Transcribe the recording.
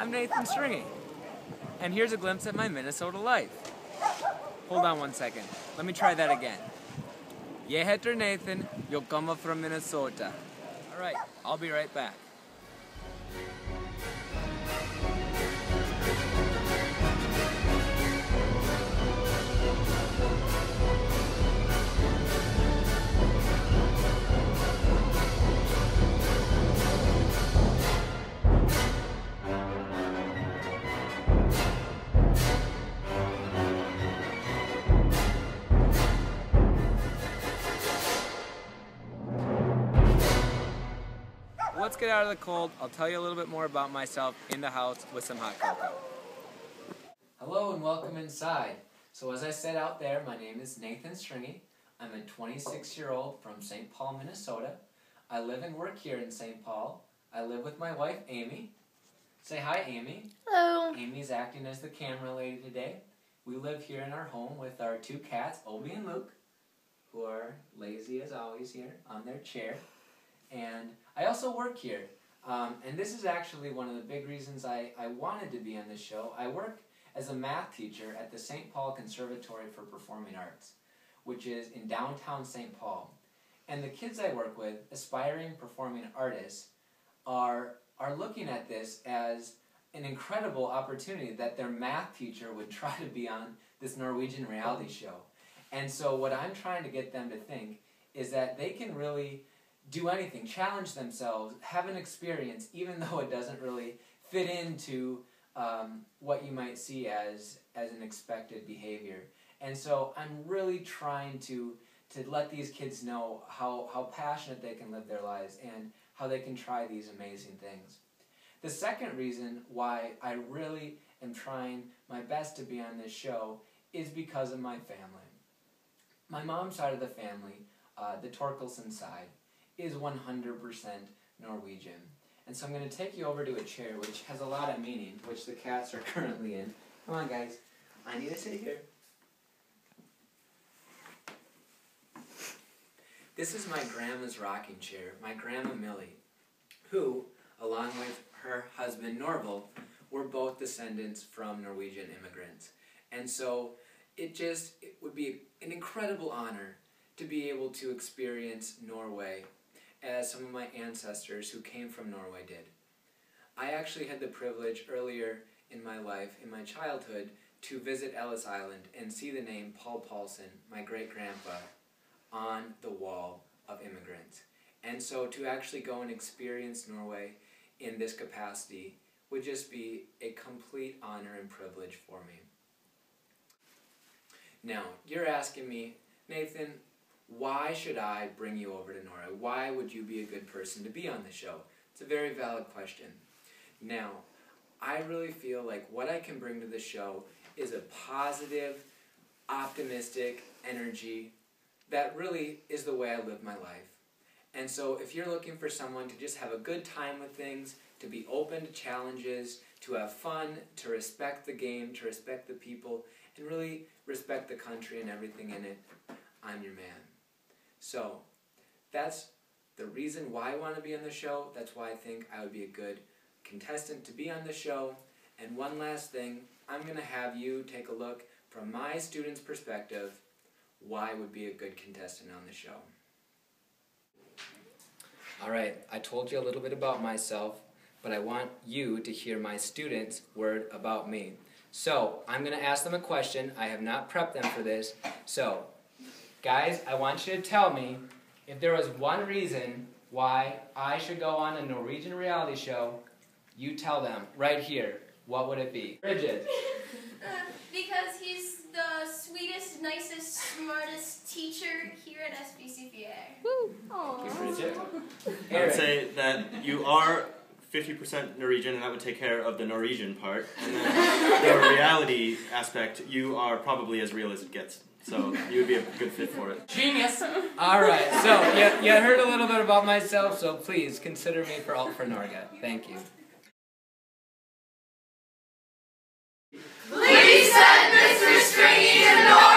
I'm Nathan Strenge, and here's a glimpse at my Minnesota life. Hold on one second. Let me try that again. Jag heter Nathan, jag kommer from Minnesota. Alright, I'll be right back. Let's get out of the cold. I'll tell you a little bit more about myself in the house with some hot cocoa. Hello and welcome inside. So as I said out there, my name is Nathan Strenge. I'm a 26-year-old from St. Paul, Minnesota. I live and work here in St. Paul. I live with my wife, Amy. Say hi, Amy. Hello. Amy's acting as the camera lady today. We live here in our home with our two cats, Obi and Luke, who are lazy as always here on their chair. And I also work here, and this is actually one of the big reasons I wanted to be on this show. I work as a math teacher at the St. Paul Conservatory for Performing Arts, which is in downtown St. Paul. And the kids I work with, aspiring performing artists, are looking at this as an incredible opportunity that their math teacher would try to be on this Norwegian reality show. And so what I'm trying to get them to think is that they can really do anything, challenge themselves, have an experience, even though it doesn't really fit into what you might see as an expected behavior. And so I'm really trying to let these kids know how passionate they can live their lives and how they can try these amazing things. The second reason why I really am trying my best to be on this show is because of my family. My mom's side of the family, the Torkelson side, is 100% Norwegian. And so I'm going to take you over to a chair which has a lot of meaning, which the cats are currently in. Come on, guys. I need to sit here. This is my grandma's rocking chair, my grandma Millie, who, along with her husband Norval, were both descendants from Norwegian immigrants. And so it would be an incredible honor to be able to experience Norway as some of my ancestors who came from Norway did. I actually had the privilege earlier in my life, in my childhood, to visit Ellis Island and see the name Paul Paulson, my great-grandpa, on the wall of immigrants. And so to actually go and experience Norway in this capacity would just be a complete honor and privilege for me. Now, you're asking me, Nathan, why should I bring you over to Norway? Why would you be a good person to be on the show? It's a very valid question. Now, I really feel like what I can bring to the show is a positive, optimistic energy that really is the way I live my life. And so if you're looking for someone to just have a good time with things, to be open to challenges, to have fun, to respect the game, to respect the people, and really respect the country and everything in it, I'm your man. So, that's the reason why I want to be on the show. That's why I think I would be a good contestant to be on the show. And one last thing, I'm going to have you take a look from my student's perspective, why would be a good contestant on the show. Alright, I told you a little bit about myself, but I want you to hear my students' word about me. So, I'm going to ask them a question. I have not prepped them for this. So, guys, I want you to tell me if there was one reason why I should go on a Norwegian reality show. You tell them right here. What would it be? Bridget. Because he's the sweetest, nicest, smartest teacher here at SBCPA. Woo! Thank you, Bridget. I would say that you are 50% Norwegian, and that would take care of the Norwegian part. And then the reality aspect, you are probably as real as it gets. So you would be a good fit for it. Genius! Alright, so you heard a little bit about myself, so please consider me for Alt for Norge. Thank you. Please send Mr. Strenge to Norge!